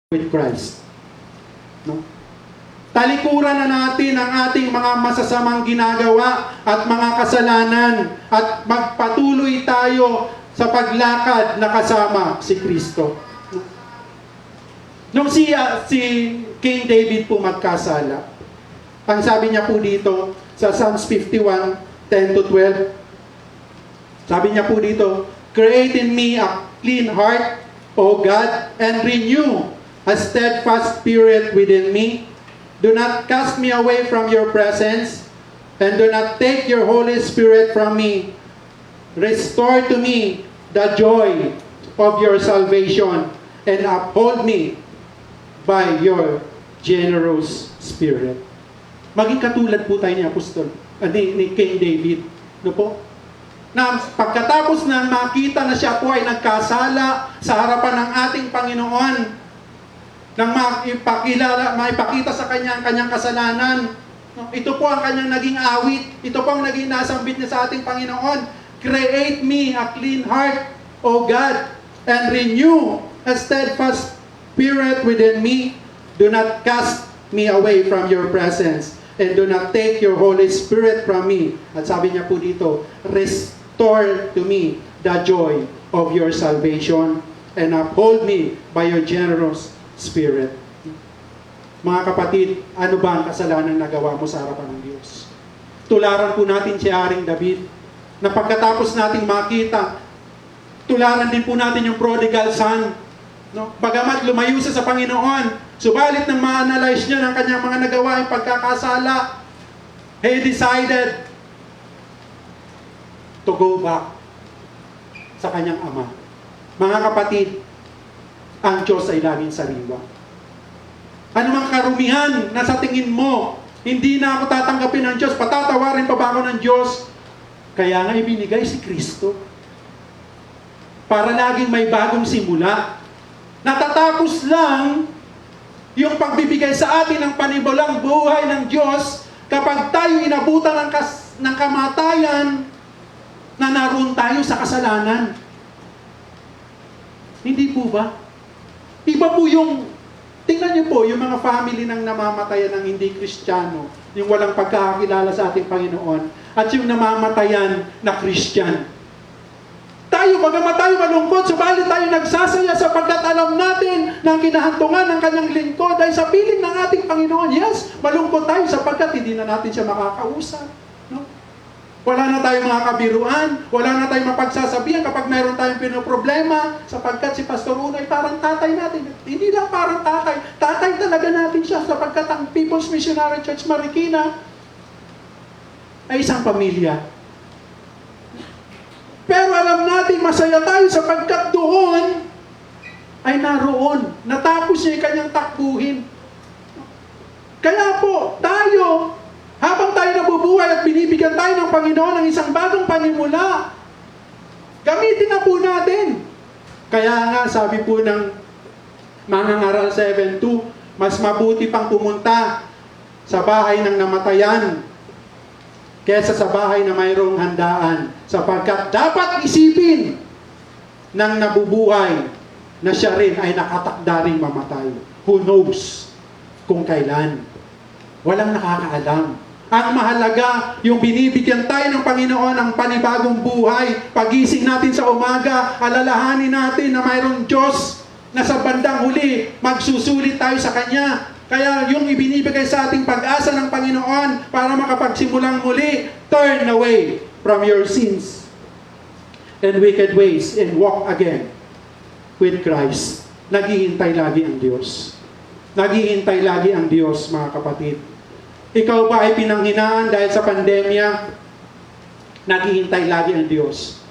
with Christ. No? Talikuran na natin ang ating mga masasamang ginagawa at mga kasalanan at magpatuloy tayo sa paglakad na kasama si Kristo. Nung si King David po magkasala, ang sabi niya po dito sa Psalms 51:10-12, sabi niya po dito, "Create in me a clean heart, O God, and renew a steadfast spirit within me. Do not cast me away from your presence, and do not take your Holy Spirit from me. Restore to me the joy of your salvation, and uphold me by your generous spirit." Maging katulad po tayo ni Apostol, ni King David. No po? Na pagkatapos na makita na siya po ay nagkasala sa harapan ng ating Panginoon, nang maipakita sa kanyang kasalanan, ito po ang kanyang naging awit, ito po ang naging nasambit niya sa ating Panginoon. "Create me a clean heart, O God, and renew a steadfast spirit within me. Do not cast me away from your presence, and do not take your Holy Spirit from me." At sabi niya po dito, "Restore to me the joy of your salvation, and uphold me by your generous spirit." Mga kapatid, ano ba ang kasalanan na nagawa mo sa harapan ng Diyos? Tularan po natin si Haring David, na pagkatapos nating makita, tularan din po natin yung prodigal son. No? Bagamat lumayo siya sa Panginoon, subalit nang ma-analyze niya ng kanyang mga nagawaing pagkakasala, he decided to go back sa kanyang ama. Mga kapatid, ang Diyos ay laging sariwa. Ano mang karumihan na sa tingin mo, hindi na ako tatanggapin ng Diyos, patatawarin pa ba ako ng Diyos? Kaya nga ibinigay si Kristo para laging may bagong simula. Natatapos lang yung pagbibigay sa atin ng panibalang buhay ng Diyos kapag tayo inabutan ng kamatayan na naroon tayo sa kasalanan. Hindi po ba? Iba po yung, tingnan niyo po, yung mga family ng namamatayan ng hindi Kristiyano, yung walang pagkakakilala sa ating Panginoon, at yung namamatayan na Kristyan. Tayo, bagamat tayo malungkot, subalit tayo nagsasaya sapagkat alam natin na ang kinahantungan ng kanyang lingkod ay sa piling ng ating Panginoon. Yes, malungkot tayo sapagkat hindi na natin siya makakausap. No? Wala na tayong mga kabiruan, wala na tayong mapagsasabihan kapag mayroon tayong pinoproblema, sapagkat si Pastor Uno ay parang tatay natin. Hindi lang parang tatay, tatay talaga natin siya sapagkat ang People's Missionary Church Marikina ay isang pamilya. Pero alam natin, masaya tayo sapagkat doon ay naroon. Natapos niya yung kanyang takbuhin. Kaya po, tayo, habang tayo nabubuhay at binibigyan tayo ng Panginoon ng isang bagong panimula, gamitin na po natin. Kaya nga, sabi po ng Mangangaral 7:2, mas mabuti pang pumunta sa bahay ng namatayan kesa sa bahay na mayroong handaan, sapagkat dapat isipin ng nabubuhay na siya rin ay nakatakda ring mamatay. Who knows kung kailan? Walang nakakaalam. Ang mahalaga, yung binibigyan tayo ng Panginoon ng panibagong buhay. Pagising natin sa umaga, alalahanin natin na mayroong Diyos na sa bandang huli, magsusulit tayo sa Kanya. Kaya yung ibinibigay sa ating pag-asa ng Panginoon para makapagsimulang muli, turn away from your sins and wicked ways and walk again with Christ. Naghihintay lagi ang Diyos. Naghihintay lagi ang Diyos, mga kapatid. Ikaw ba ay pinanghinaan dahil sa pandemya? Naghihintay lagi ang Diyos.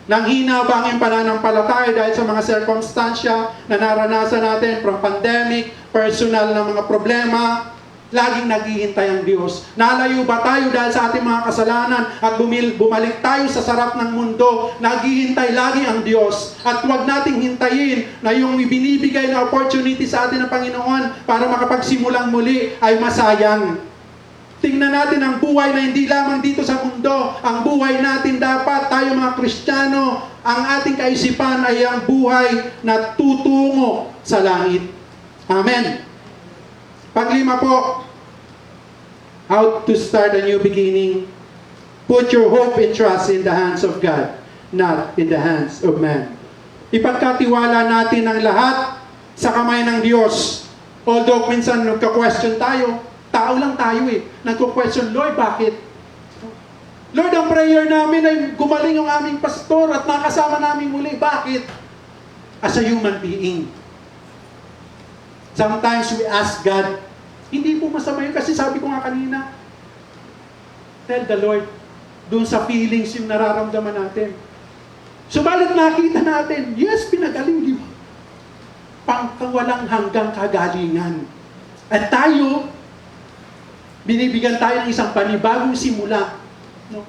Nanghina ba ang iyong pananampalataya dahil sa mga sirkumstansya na naranasan natin from pandemic, personal na mga problema? Laging naghihintay ang Diyos. Nalayo ba tayo dahil sa ating mga kasalanan at bumalik tayo sa sarap ng mundo? Naghihintay lagi ang Diyos. At huwag nating hintayin na yung ibinibigay na opportunity sa atin ng Panginoon para makapagsimulang muli ay masayang. Tingnan natin ang buhay na hindi lamang dito sa mundo. Ang buhay natin dapat, tayo mga Kristiyano, ang ating kaisipan ay ang buhay na tutungo sa langit. Amen. Panglima po, how to start a new beginning. Put your hope and trust in the hands of God, not in the hands of man. Ipagkatiwala natin ang lahat sa kamay ng Diyos. Although minsan nagka-question tayo, tao lang tayo eh. Nagko-question, Lord, bakit? Lord, ang prayer namin ay gumaling yung aming pastor at nakasama namin muli. Bakit? As a human being. Sometimes we ask God, hindi po masama yun kasi sabi ko nga kanina, tell the Lord, dun sa feelings yung nararamdaman natin. Subalit nakita natin, yes, pinagaling, di ba? Pangkawalang hanggang kagalingan. At tayo, binibigyan tayo ng isang panibagong simula. No?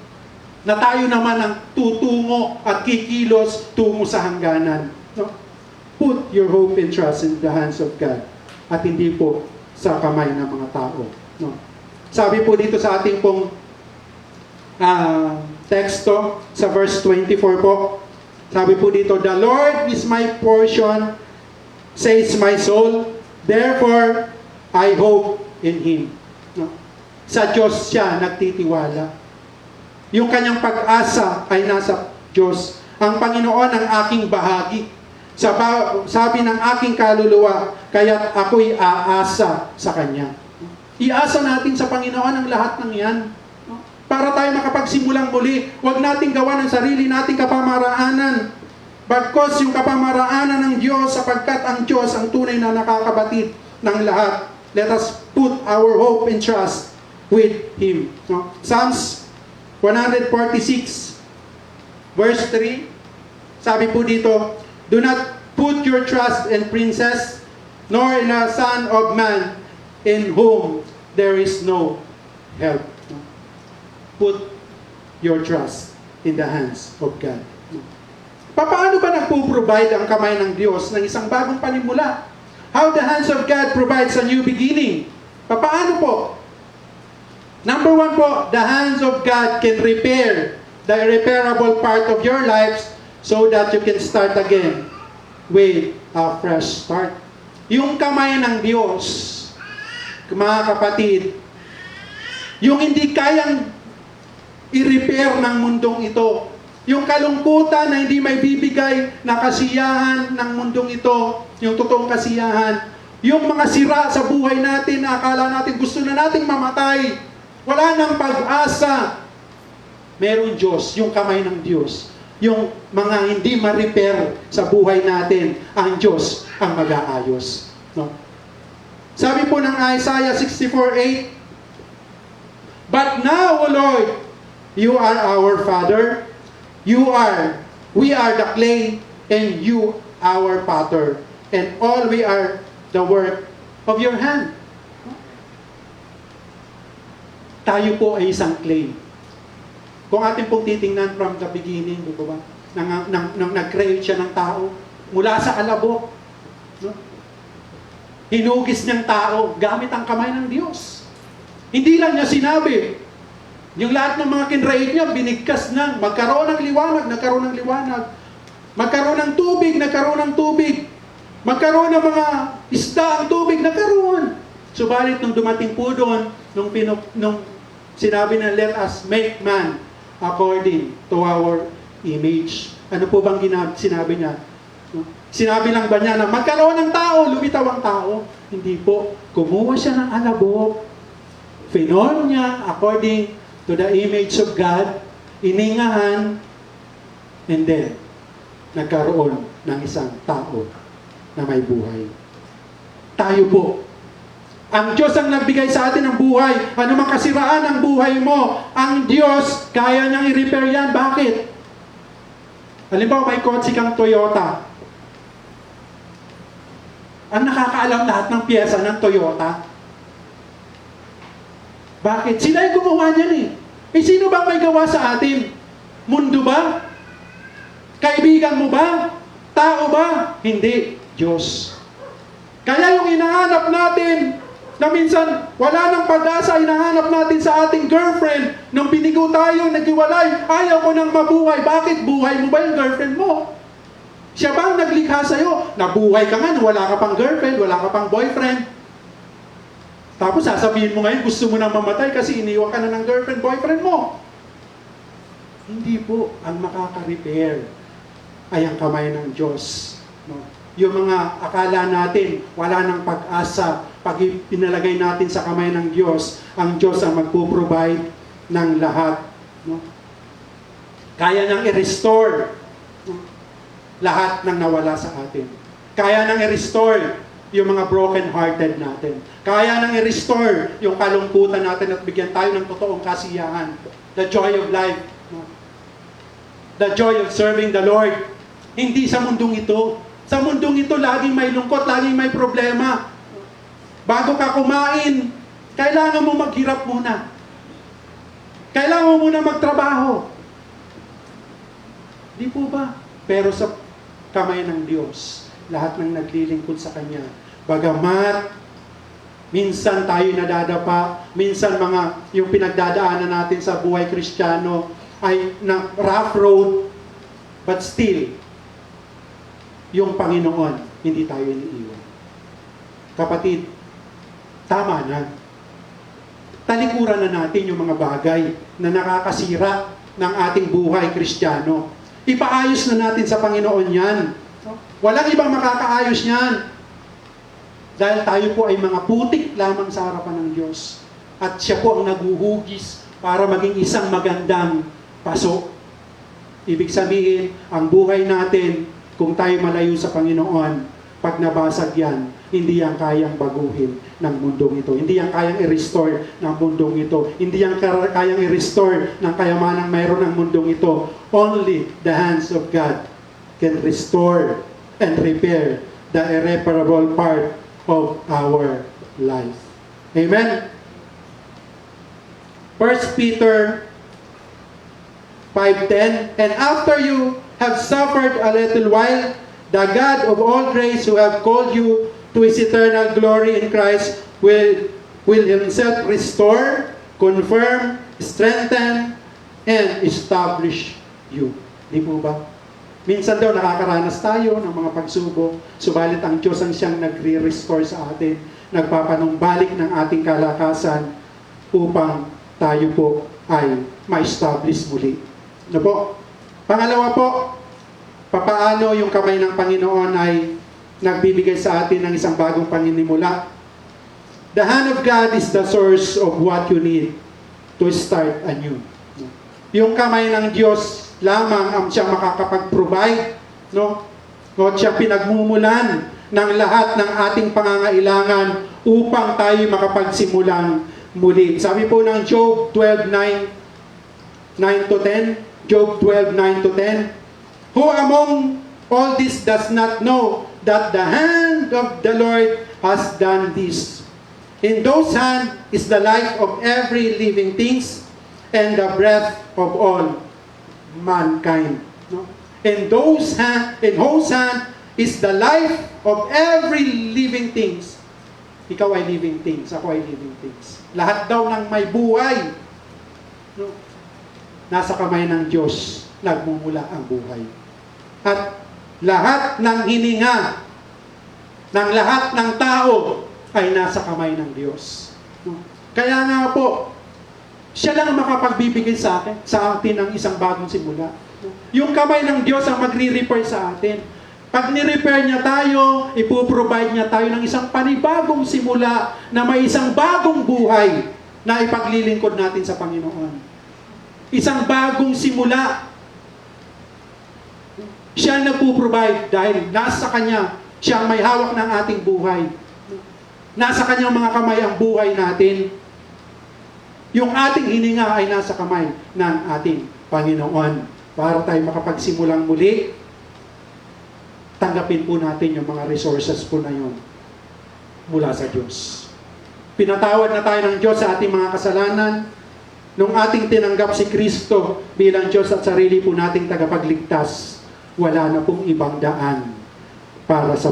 Na tayo naman ang tutungo at kikilos tungo sa hangganan. No? Put your hope and trust in the hands of God at hindi po sa kamay ng mga tao. No? Sabi po dito sa ating pong teksto, sa verse 24 po, sabi po dito, the Lord is my portion, says my soul, therefore I hope in Him. No? Sa Diyos siya nagtitiwala. Yung kanyang pag-asa ay nasa Diyos. Ang Panginoon ang aking bahagi. Sabi ng aking kaluluwa, kaya't ako'y aasa sa Kanya. Iasa natin sa Panginoon ang lahat ng yan. Para tayo makapagsimulang muli, huwag nating gawa ng sarili nating kapamaraanan. Bagkos yung kapamaraanan ng Diyos, sapagkat ang Diyos ang tunay na nakakabatid ng lahat. Let us put our hope and trust with Him. No? Psalms 146 verse 3, sabi po dito, do not put your trust in princes, nor in a son of man, in whom there is no help. Put your trust in the hands of God. Paano ba nagpo-provide ang kamay ng Diyos ng isang bagong panimula? How the hands of God provides a new beginning? Paano po? Number one po, the hands of God can repair the irreparable part of your lives so that you can start again with a fresh start. Yung kamay ng Diyos, mga kapatid, yung hindi kayang i-repair ng mundong ito, yung kalungkutan na hindi may bibigay na kasiyahan ng mundong ito, yung totoong kasiyahan, yung mga sira sa buhay natin na akala natin gusto na nating mamatay, wala nang pag-asa. Meron Diyos, yung kamay ng Diyos. Yung mga hindi ma-repair sa buhay natin, ang Diyos ang mag-aayos. No? Sabi po ng Isaiah 64:8, but now, O Lord, you are our Father. We are the clay, and you our potter, and all we are the work of your hand. Tayo po ay isang clay. Kung atin pong titingnan from the beginning, di ba? Nang nag-create siya ng tao, mula sa alabok, no? Hinugis niyang tao gamit ang kamay ng Diyos. Hindi lang niya sinabi, yung lahat ng mga kinreate niya, binigkas ng magkaroon ng liwanag, nagkaroon ng liwanag. Magkaroon ng tubig, nagkaroon ng tubig. Magkaroon ng mga isda ang tubig, nagkaroon. Subalit nung dumating po doon, nung sinabi na let us make man according to our image. Ano po bang sinabi niya? Sinabi lang ba niya na magkaroon ng tao, lumitaw ang tao? Hindi po. Kumuha siya ng alabok. Finon niya according to the image of God. Iningahan. And then, nagkaroon ng isang tao na may buhay. Tayo po. Ang Diyos ang nagbigay sa atin ng buhay. Ano mang kasiraan ng buhay mo, ang Diyos, kaya niyang i-repair yan. Bakit? Halimbawa, may kotse kang Toyota. Ang nakakaalam lahat ng piyesa ng Toyota. Bakit? Sila yung gumawa niyan eh. Eh, sino ba may gawa sa atin? Mundo ba? Kaibigan mo ba? Tao ba? Hindi. Diyos. Kaya yung hinahanap natin, na minsan wala nang pag-asa, hinahanap natin sa ating girlfriend, nung binigo tayo, naghiwalay, ayaw ko nang mabuhay. Bakit? Buhay mo ba yung girlfriend mo? Siya ba ang naglikha sa'yo? Nabuhay ka nga, wala ka pang girlfriend, wala ka pang boyfriend. Tapos sasabihin mo ngayon, gusto mo nang mamatay kasi iniwan ka na ng girlfriend, boyfriend mo. Hindi po. Ang makaka-repair ay ang kamay ng Diyos. No? Yung mga akala natin, wala nang pag-asa. Pag pinalagay natin sa kamay ng Diyos, ang Diyos ang magpo-provide ng lahat. No? Kaya nang i-restore, no? Lahat ng nawala sa atin. Kaya nang i-restore yung mga broken-hearted natin. Kaya nang i-restore yung kalungkutan natin at bigyan tayo ng totoong kasiyahan. The joy of life. No? The joy of serving the Lord. Hindi sa mundong ito. Sa mundong ito, laging may lungkot, laging may problema. Bago ka kumain, kailangan mo maghirap muna. Kailangan mo muna magtrabaho. Di po ba? Pero sa kamay ng Diyos, lahat ng naglilingkod sa Kanya. Bagamat, minsan tayo nadadapa, minsan yung pinagdadaanan natin sa buhay Kristiyano ay na rough road, but still, yung Panginoon, hindi tayo iniiwan. Kapatid, tama na. Talikuran na natin yung mga bagay na nakakasira ng ating buhay Kristiyano. Ipaayos na natin sa Panginoon yan. Walang ibang makakaayos yan. Dahil tayo po ay mga putik lamang sa harapan ng Diyos. At siya po ang naguhugis para maging isang magandang paso. Ibig sabihin, ang buhay natin, kung tayo malayo sa Panginoon, pag nabasag yan, hindi yan kayang baguhin ng mundong ito. Hindi yan kayang i-restore ng mundong ito. Hindi yan kayang i-restore ng kayamanang mayroon ng mundong ito. Only the hands of God can restore and repair the irreparable part of our life. Amen? 1 Peter 5:10, and after you have suffered a little while, the God of all grace who have called you to His eternal glory in Christ will Himself restore, confirm, strengthen, and establish you. Di po ba? Minsan daw nakakaranas tayo ng mga pagsubok, subalit ang Diyos ang siyang nagre-restore sa atin, nagpapanumbalik ng ating kalakasan upang tayo po ay ma-establish muli. Ano po? Pangalawa po, papaano yung kamay ng Panginoon ay nagbibigay sa atin ng isang bagong paninimula. The hand of God is the source of what you need to start anew. Yung kamay ng Diyos lamang ang siyang makakapag-provide, no? O siyang pinagmumulan ng lahat ng ating pangangailangan upang tayo makapagsimulang muli. Sabi po ng Job 12:9-10, Job 12:9-10, who among all this does not know that the hand of the Lord has done this? In those hands is the life of every living things and the breath of all mankind. No? In whose hand is the life of every living things. Ikaw ay living things, ako ay living things. Lahat daw ng may buhay, no? Nasa kamay ng Diyos nagmumula ang buhay. At lahat ng hininga ng lahat ng tao ay nasa kamay ng Diyos. Kaya nga po, siya lang ang makapagbibigay sa atin ng isang bagong simula. Yung kamay ng Diyos ang magre-repair sa atin. Pag ni-repair niya tayo, ipoprovide niya tayo ng isang panibagong simula na may isang bagong buhay na ipaglilingkod natin sa Panginoon. Isang bagong simula. Siya ang nagpo-provide dahil nasa Kanya, siya ang may hawak ng ating buhay. Nasa Kanyang mga kamay ang buhay natin. Yung ating hininga ay nasa kamay ng ating Panginoon. Para tayo makapagsimulang muli, tanggapin po natin yung mga resources po na yun mula sa Diyos. Pinatawad na tayo ng Diyos sa ating mga kasalanan. Nung ating tinanggap si Kristo bilang Diyos at sarili po nating tagapagligtas, wala na pong ibang daan para sa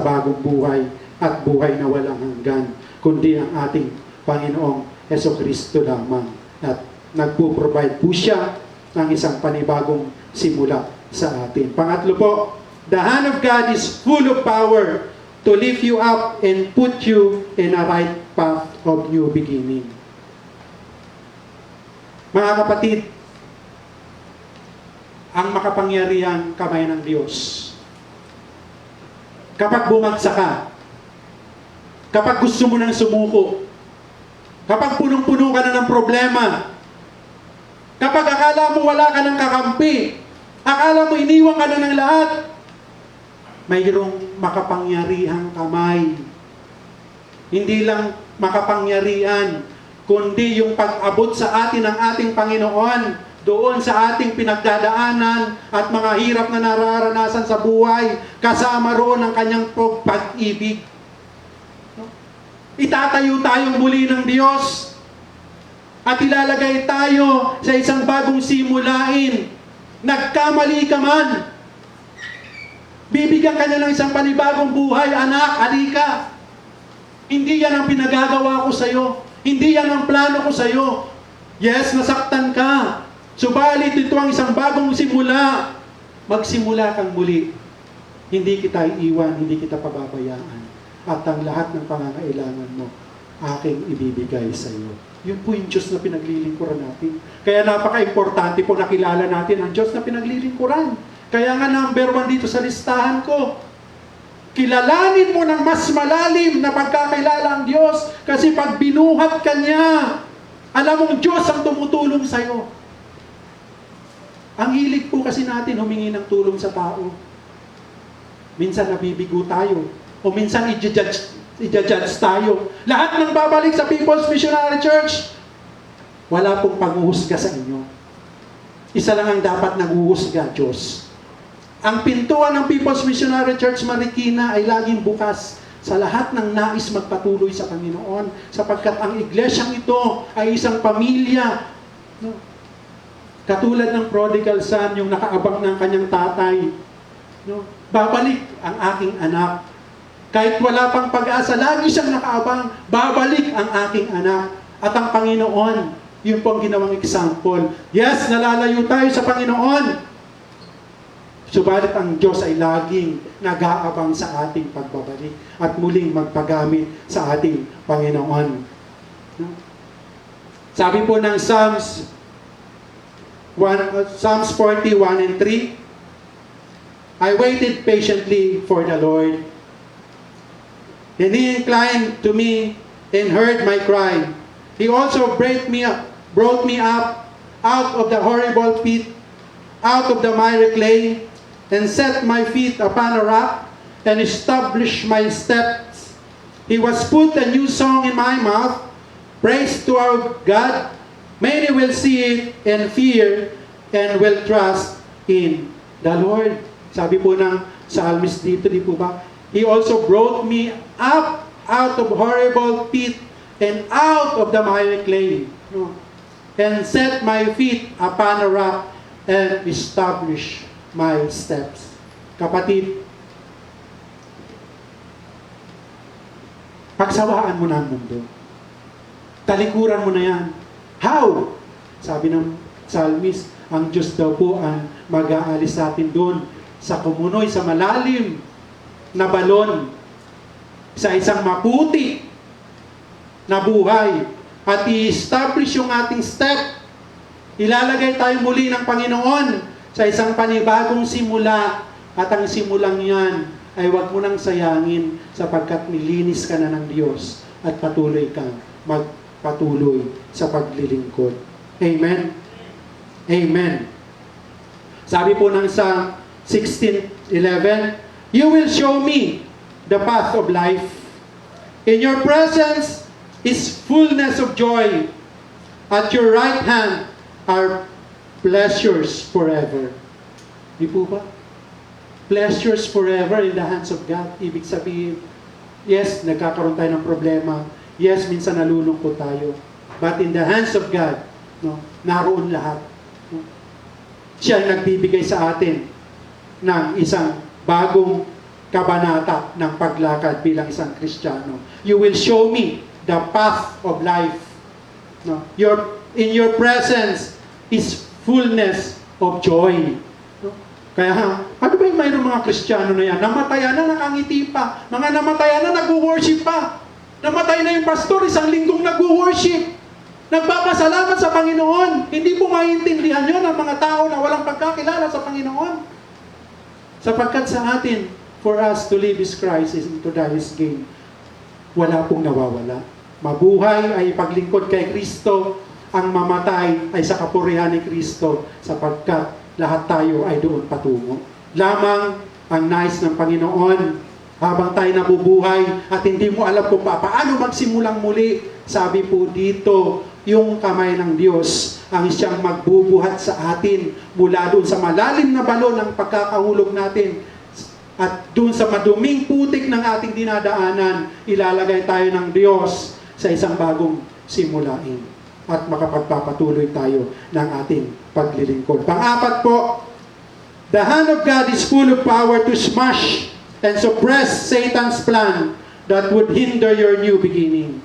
bagong buhay at buhay na walang hanggan, kundi ang ating Panginoong Jesucristo lamang. At nagpo-provide po siya ng isang panibagong simula sa atin. Pangatlo po, The hand of God is full of power to lift you up and put you in a right path of new beginning. Mga kapatid, ang makapangyarihang kamay ng Diyos. Kapag bumagsak ka, kapag gusto mo nang sumuko, kapag punong-puno ka na ng problema, kapag akala mo wala ka ng kakampi, akala mo iniwan ka na ng lahat, mayroong makapangyarihang kamay. Hindi lang makapangyarihan, kundi yung pag-abot sa atin ng ating Panginoon doon sa ating pinagdadaanan at mga hirap na nararanasan sa buhay, kasama roon ang kanyang pag-ibig. Itatayo tayong muli ng Diyos at ilalagay tayo sa isang bagong simulain. Nagkamali ka man, bibigyan ka niya ng isang panibagong buhay. Anak, halika. Hindi yan ang pinagagawa ko sa'yo. Hindi yan ang plano ko sa'yo. Yes, nasaktan ka. Subalit ito ang isang bagong simula. Magsimula kang muli. Hindi kita iiwan, hindi kita pababayaan. At ang lahat ng pangangailangan mo, aking ibibigay sa iyo. Yun po yung Diyos na pinaglilingkuran natin. Kaya napaka-importante po nakilala natin ang Diyos na pinaglilingkuran. Kaya nga number 1 dito sa listahan ko, kilalanin mo ng mas malalim na pagkakilala ang Diyos. Kasi pag binuhat ka niya, alam mong Diyos ang tumutulong sa iyo. Ang hilig po kasi natin humingi ng tulong sa tao. Minsan nabibigo tayo. O minsan i-judge tayo. Lahat ng babalik sa People's Missionary Church, wala pong panghuhusga sa inyo. Isa lang ang dapat naghuhusga, Diyos. Ang pintuan ng People's Missionary Church Marikina ay laging bukas sa lahat ng nais magpatuloy sa Panginoon, sapagkat ang iglesyang ito ay isang pamilya. No? Katulad ng prodigal son, yung nakaabang ng kanyang tatay. No? Babalik ang aking anak. Kahit wala pang pag-asa, lagi siyang nakaabang, babalik ang aking anak. At ang Panginoon, yun po ang ginawang example. Yes, nalalayo tayo sa Panginoon. Subalit ang Diyos ay laging nag-aabang sa ating pagbabalik at muling magpagamit sa ating Panginoon. Sabi po ng Psalms 41 and 3, I waited patiently for the Lord, and He inclined to me and heard my cry. He also brought me up out of the horrible pit, out of the miry clay, and set my feet upon a rock, and established my steps. He was put a new song in my mouth, praise to our God. Many will see it and fear, and will trust in the Lord. Sabi po ng psalmist dito, di po ba? He also brought me up out of horrible pit, and out of the miry clay, no? And set my feet upon a rock, and establish my steps. Kapatid, pagsawaan mo na ang mundo. Talikuran mo na yan. How? Sabi ng psalmist, ang Diyos daw po ang mag-aalis sa atin doon sa kumunoy, sa malalim na balon, sa isang maputi na buhay, at i-establish yung ating step. Ilalagay tayo muli ng Panginoon sa isang panibagong simula, at ang simulang yan ay huwag mo nang sayangin, sapagkat nilinis ka na ng Diyos at patuloy kang magpatuloy sa paglilingkod. Amen? Amen. Sabi po ng Psalm 16:11, You will show me the path of life. In your presence is fullness of joy. At your right hand are pleasures forever. Di po ba? Pleasures forever in the hands of God. Ibig sabihin, yes, nagkakaroon tayo ng problema. Yes, minsan nalulungkot tayo. But in the hands of God, no, naroon lahat. No? Siya ang nagbibigay sa atin ng isang bagong kabanata ng paglakad bilang isang Kristiyano. You will show me the path of life. No? In your presence is fullness of joy. No? Kaya, ano ba yung mayroong mga Kristiyano na yan? Namatayan na, nakangiti pa. Mga namatayan na, nag-worship pa. Namatay na yung pastor, isang linggong nag-worship. Nagpapasalamat sa Panginoon. Hindi po maintindihan yun ng mga tao na walang pagkakilala sa Panginoon. Sapagkat sa atin, for us to live is Christ and to die is gain. Wala pong nawawala. Mabuhay ay paglingkod kay Kristo, ang mamatay ay sa kapurihan ni Kristo, sapagkat lahat tayo ay doon patungo. Lamang ang nais ng Panginoon, habang tayo nabubuhay at hindi mo alam kung paano magsimulang muli, sabi po dito, yung kamay ng Diyos ang siyang magbubuhat sa atin mula doon sa malalim na balon ng pagkakahulog natin at doon sa maduming putik ng ating dinadaanan, ilalagay tayo ng Diyos sa isang bagong simulain at makapagpapatuloy tayo ng ating paglilingkod. Pang-apat po, the hand of God is full of power to smash and suppress Satan's plan that would hinder your new beginning.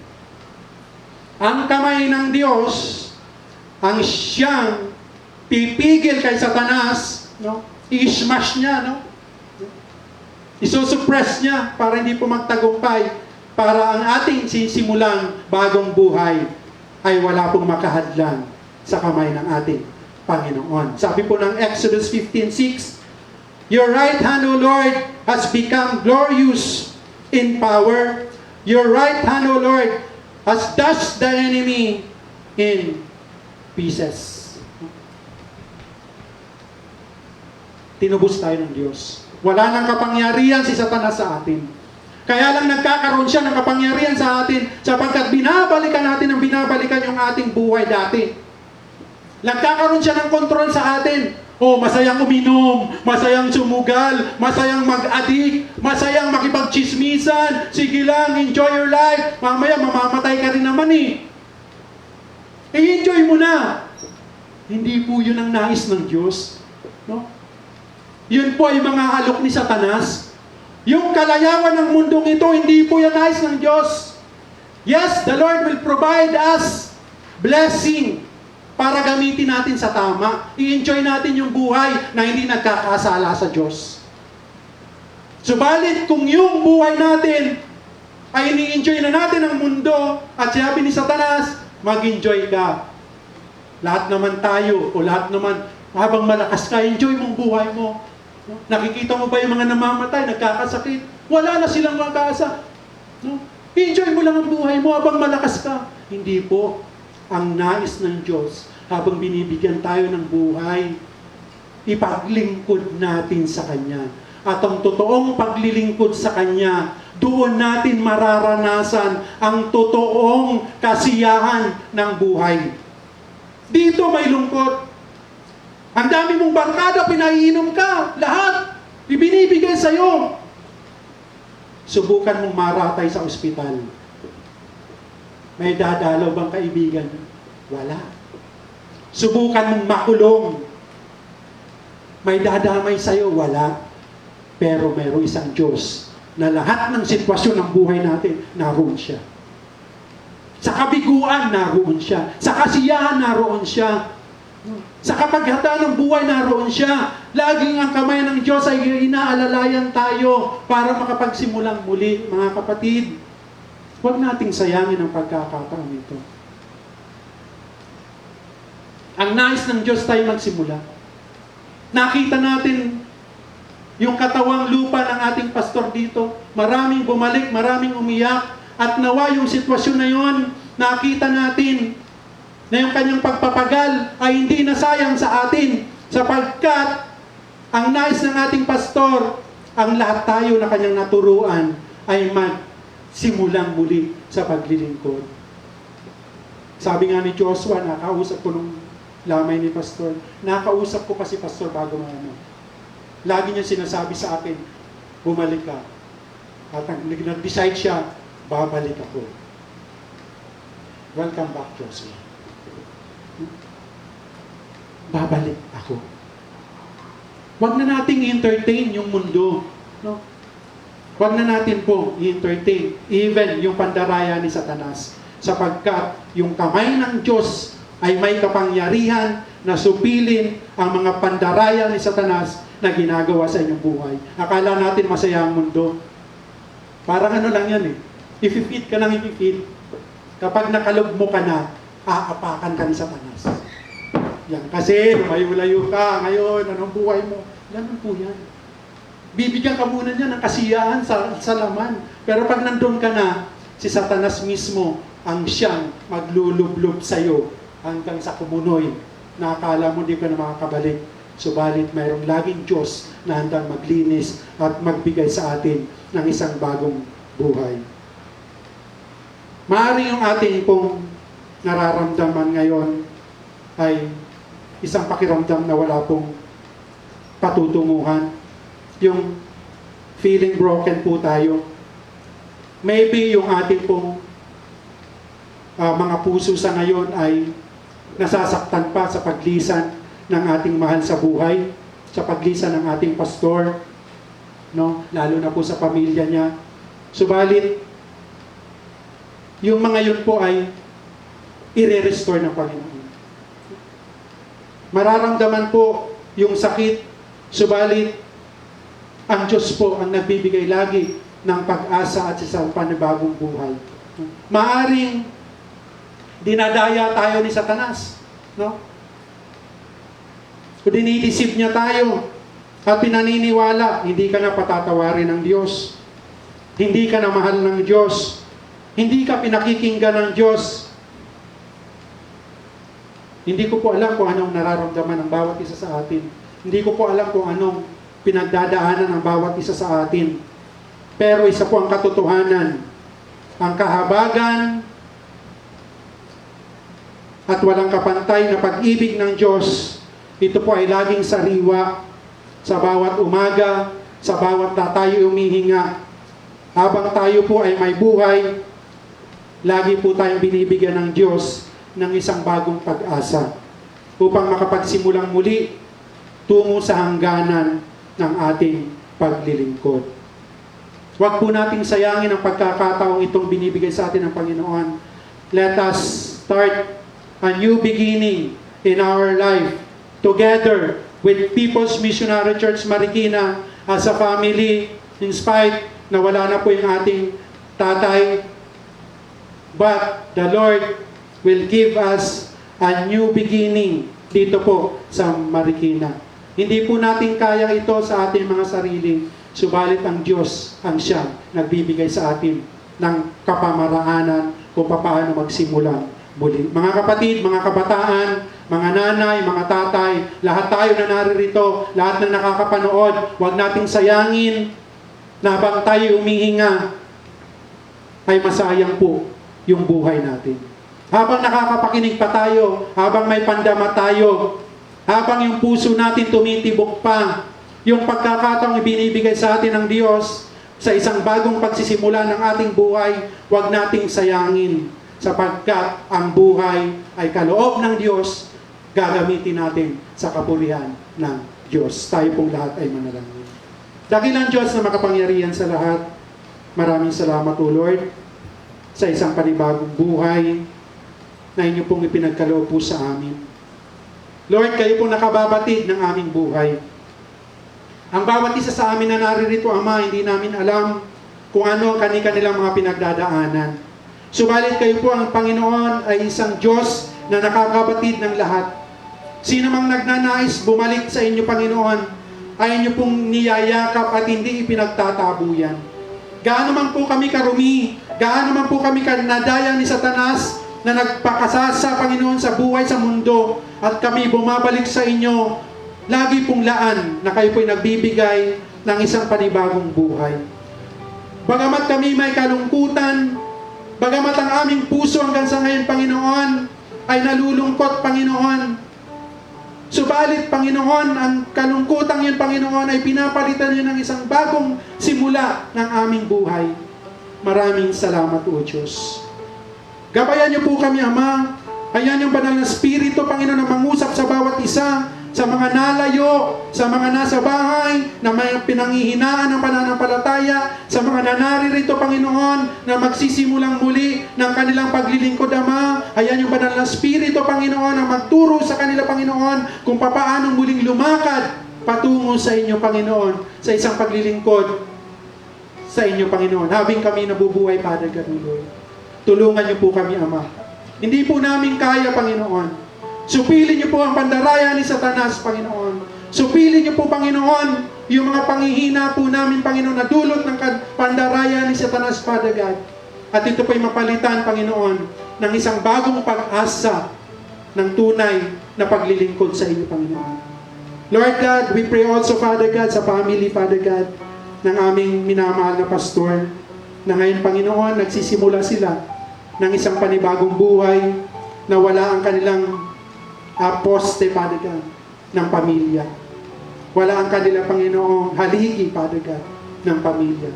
Ang kamay ng Diyos ang siyang pipigil kay Satanas, no? I-smash niya, no? Isusuppress niya para hindi po magtagumpay, para ang ating sisimulang bagong buhay ay wala pong makahadlan sa kamay ng ating Panginoon. Sabi po ng Exodus 15:6, your right hand, O Lord, has become glorious in power. Your right hand, O Lord, has dashed the enemy in pieces. Tinubos tayo ng Diyos. Wala nang kapangyarihan si Satanas sa atin. Kaya lang nagkakaroon siya ng kapangyarihan sa atin sapagkat binabalikan natin ang binabalikan yung ating buhay dati. Nagkakaroon siya ng kontrol sa atin. Oh, masayang uminom, masayang sumugal, masayang mag-adik, masayang makipagchismisan. Sige lang, enjoy your life. Mamaya mamamatay ka rin naman eh. I-enjoy mo na. Hindi po yun ang nais ng Diyos. No? Yun po ay mga alok ni Satanas. Yung kalayawan ng mundong ito, hindi po yan nais ng Diyos. Yes, the Lord will provide us blessing para gamitin natin sa tama. I-enjoy natin yung buhay na hindi nagkakasala sa Diyos. Subalit kung yung buhay natin ay ini-enjoy na natin ang mundo at sabi ni Satanas, mag-enjoy ka. Lahat naman tayo o lahat naman habang malakas ka, enjoy mong buhay mo. Nakikita mo ba yung mga namamatay, nagkakasakit? Wala na silang mag-asa. No? Enjoy mo lang ang buhay mo habang malakas ka. Hindi po. Ang nais ng Diyos, habang binibigyan tayo ng buhay, ipaglingkod natin sa Kanya. At ang totoong paglilingkod sa Kanya, doon natin mararanasan ang totoong kasiyahan ng buhay. Dito may lungkot. Ang dami mong barkada, pinaiinom ka. Lahat, ibinibigay sa'yo. Subukan mong maratay sa ospital. May dadalaw bang kaibigan? Wala. Subukan mong makulong. May dadamay sa'yo? Wala. Pero mayroong isang Diyos na lahat ng sitwasyon ng buhay natin, naroon siya. Sa kabiguan, naroon siya. Sa kasiyahan, naroon siya. Sa kapaghanda ng buhay, naroon siya. Laging ang kamay ng Diyos ay inaalalayan tayo para makapagsimulang muli, mga kapatid. Huwag nating sayangin ang pagkakataon ito. Ang nais ng Diyos tayo magsimula. Nakita natin yung katawang lupa ng ating pastor dito. Maraming bumalik, maraming umiyak. At nawa yung sitwasyon na yon, nakita natin na yung kanyang pagpapagal ay hindi nasayang sa atin sapagkat ang nais ng ating pastor, ang lahat tayo na kanyang naturuan ay magsimulang muli sa paglilingkod. Sabi nga ni Joshua, nakausap ko nung lamay ni pastor, nakausap ko pa si pastor bago ano. Lagi niya sinasabi sa akin, bumalik ka. At nag-decide siya, babalik ako. Welcome back, Joshua. Babalik ako. Huwag na nating entertain yung mundo. No? Huwag na natin po i-entertain even yung pandaraya ni Satanas. Sapagkat yung kamay ng Diyos ay may kapangyarihan na supilin ang mga pandaraya ni Satanas na ginagawa sa inyong buhay. Akala natin masaya ang mundo. Parang ano lang yan eh. If-feed ka lang, if-feed. Kapag nakalugmo ka na, aapakan ka ni Satanas. Yan. Kasi lumayo-layo ka ngayon, anong buhay mo? Ganun po yan. Bibigyan ka muna niya ng kasiyahan sa laman. Pero pag nandun ka na, si Satanas mismo ang siyang maglulublob sa'yo hanggang sa kumunoy na akala mo di ka na makakabalik. Subalit mayroong laging Diyos na handang maglinis at magbigay sa atin ng isang bagong buhay. Maaari yung ating pong nararamdaman ngayon ay isang pakiramdam na wala pong patutunguhan. Yung feeling broken po tayo. Maybe yung ating pong mga puso sa ngayon ay nasasaktan pa sa paglisan ng ating mahal sa buhay, sa paglisan ng ating pastor, no? Lalo na po sa pamilya niya. Subalit, yung mga yun po ay i-restore ng Panginoon. Mararamdaman po yung sakit, subalit, ang Diyos po ang nagbibigay lagi ng pag-asa at isang panibagong buhay. Maaring dinadaya tayo ni Satanas, no? Kung dinidisip niya tayo at pinaniniwala, hindi ka na patatawarin ng Diyos. Hindi ka na mahal ng Diyos. Hindi ka pinakikinggan ng Diyos. Hindi ko po alam kung anong nararamdaman ng bawat isa sa atin. Hindi ko po alam kung anong pinagdadaanan ng bawat isa sa atin. Pero isa po ang katotohanan. Ang kahabagan at walang kapantay na pag-ibig ng Diyos, ito po ay laging sariwa sa bawat umaga, sa bawat tayo umihinga. Habang tayo po ay may buhay, lagi po tayong binibigyan ng Diyos ng isang bagong pag-asa upang makapagsimulang muli tungo sa hangganan ng ating paglilingkod. Huwag po nating sayangin ang pagkakataong itong binibigay sa atin ng Panginoon. Let us start a new beginning in our life together with People's Missionary Church Marikina as a family, in spite na wala na po yung ating tatay. But the Lord will give us a new beginning dito po sa Marikina. Hindi po natin kaya ito sa ating mga sarili, subalit ang Diyos ang siyang nagbibigay sa atin ng kapamaraanan kung paano magsimula muli. Mga kapatid, mga kabataan, mga nanay, mga tatay, lahat tayo na naririto, lahat na nakakapanood, huwag nating sayangin na habang tayo umihinga, ay masayang po yung buhay natin. Habang nakakapakinig pa tayo, habang may pandama tayo, habang yung puso natin tumitibok pa, yung pagkakataong ibinibigay sa atin ng Diyos sa isang bagong pagsisimula ng ating buhay, huwag nating sayangin sapagkat ang buhay ay kaloob ng Diyos, gagamitin natin sa kapurihan ng Diyos. Tayo pong lahat ay manalangin. Dakilang Diyos na makapangyarihan sa lahat, maraming salamat o Lord sa isang panibagong buhay na inyo pong ipinagkaloob po sa amin. Lord, kayo pong nakababatid ng aming buhay. Ang bawat isa sa amin na naririto, Ama, hindi namin alam kung ano kanilang mga pinagdadaanan. Subalit kayo po ang Panginoon ay isang Diyos na nakakabatid ng lahat. Sino mang nagnanais bumalik sa inyo, Panginoon, ay inyo pong niyayakap at hindi ipinagtatabuyan. Gaano man po kami karumi, gaano man po kami nadaya ni Satanas na nagpakasasa, Panginoon, sa buhay sa mundo at kami bumabalik sa inyo, lagi pong laan na kayo po'y nagbibigay ng isang panibagong buhay. Bagamat kami may kalungkutan, bagamat ang aming puso hanggang sa ngayon, Panginoon, ay nalulungkot, Panginoon. Subalit, Panginoon, ang kalungkutan yun, Panginoon, ay pinapalitan yun ng isang bagong simula ng aming buhay. Maraming salamat, O Diyos. Gabayan niyo po kami, Ama. Ayan yung banal na Espiritu, Panginoon, na mangusap sa bawat isa, sa mga nalayo, sa mga nasa bahay, na may pinanghihinaan ng pananampalataya, sa mga nanaririto, Panginoon, na magsisimulang muli ng kanilang paglilingkod, Ama. Ayan yung banal na Espiritu, Panginoon, na magturo sa kanila, Panginoon, kung papaano muling lumakad patungo sa inyo, Panginoon, sa isang paglilingkod sa inyo, Panginoon. Habang kami nabubuhay, Father God, Lord. Tulungan niyo po kami, Ama. Hindi po namin kaya, Panginoon. Supilin niyo po ang pandaraya ni Satanas, Panginoon. Supilin niyo po, Panginoon, yung mga panghihina po namin, Panginoon, na dulot ng pandaraya ni Satanas, Father God. At ito po'y mapalitan, Panginoon, ng isang bagong pag-asa ng tunay na paglilingkod sa inyo, Panginoon. Lord God, we pray also, Father God, sa family, Father God, ng aming minamahal na pastor, na ngayon, Panginoon, nagsisimula sila ng isang panibagong buhay na wala ang kanilang poste, Father God, ng pamilya. Wala ang kanilang, Panginoong, haligi, Father God, ng pamilya.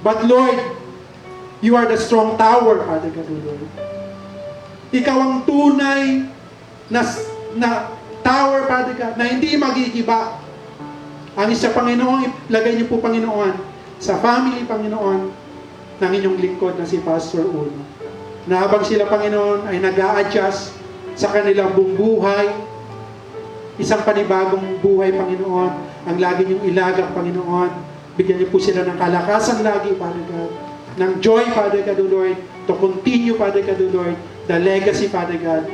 But Lord, you are the strong tower, Father God, Lord. Ikaw ang tunay na tower, Father God, na hindi magigiba. Ang isa, Panginoon, ilagay niyo po, Panginoon, sa family, Panginoon, ng inyong lingkod na si Pastor Uno. Na habang sila, Panginoon, ay nag-a-adjust sa kanilang buong buhay, isang panibagong buhay, Panginoon, ang lagi niyong ilagang, Panginoon, bigyan niyo po sila ng kalakasan lagi, Father God, ng joy, Father God, O Lord, to continue, Father God, O Lord, the legacy, Father God,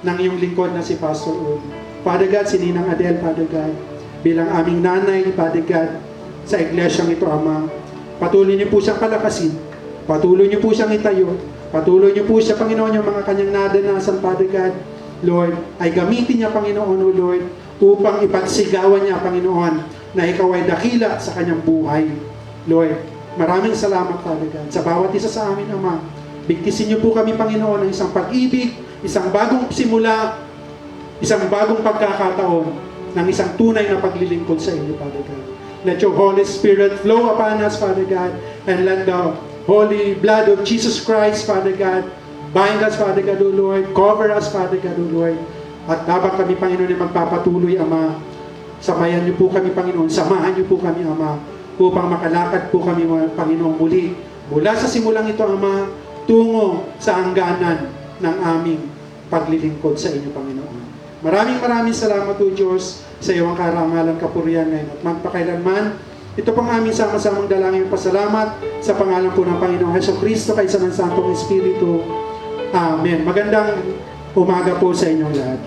ng iyong lingkod na si Pastor Uno. Father God, si Ninang Adele, Father God, bilang aming nanay, Father God, sa iglesyang ito, Ama, patuloy niyo po siyang palakasin, patuloy niyo po siyang itayo, patuloy niyo po siya, Panginoon, yung mga kanyang nadanasan, Father God, Lord, ay gamitin niya, Panginoon, O Lord, upang ipagsigawan niya, Panginoon, na ikaw ay dakila sa kanyang buhay. Lord, maraming salamat, Father God, sa bawat isa sa amin, Ama. Bigtisin niyo po kami, Panginoon, ng isang pag-ibig, isang bagong simula, isang bagong pagkakataon, ng isang tunay na paglilingkod sa inyo, Father God. Let your Holy Spirit flow upon us, Father God, and let the holy blood of Jesus Christ, Father God, bind us, Father God, O Lord, cover us, Father God, O Lord, at habang kami, Panginoon, ay magpapatuloy, Ama, samayan niyo po kami, Panginoon, samahan niyo po kami, Ama, upang makalakad po kami, Panginoon, muli, mula sa simulang ito, Ama, tungo sa hangganan ng aming paglilingkod sa inyo, Panginoon. Maraming salamat po, Diyos, sa iyong karangalan, kapurihan ngayon at magpakailanman. Ito pang aming sama-samang dalangin pasalamat sa pangalan po ng Panginoong Hesukristo kaysa ng Santong Espiritu. Amen. Magandang umaga po sa inyong lahat.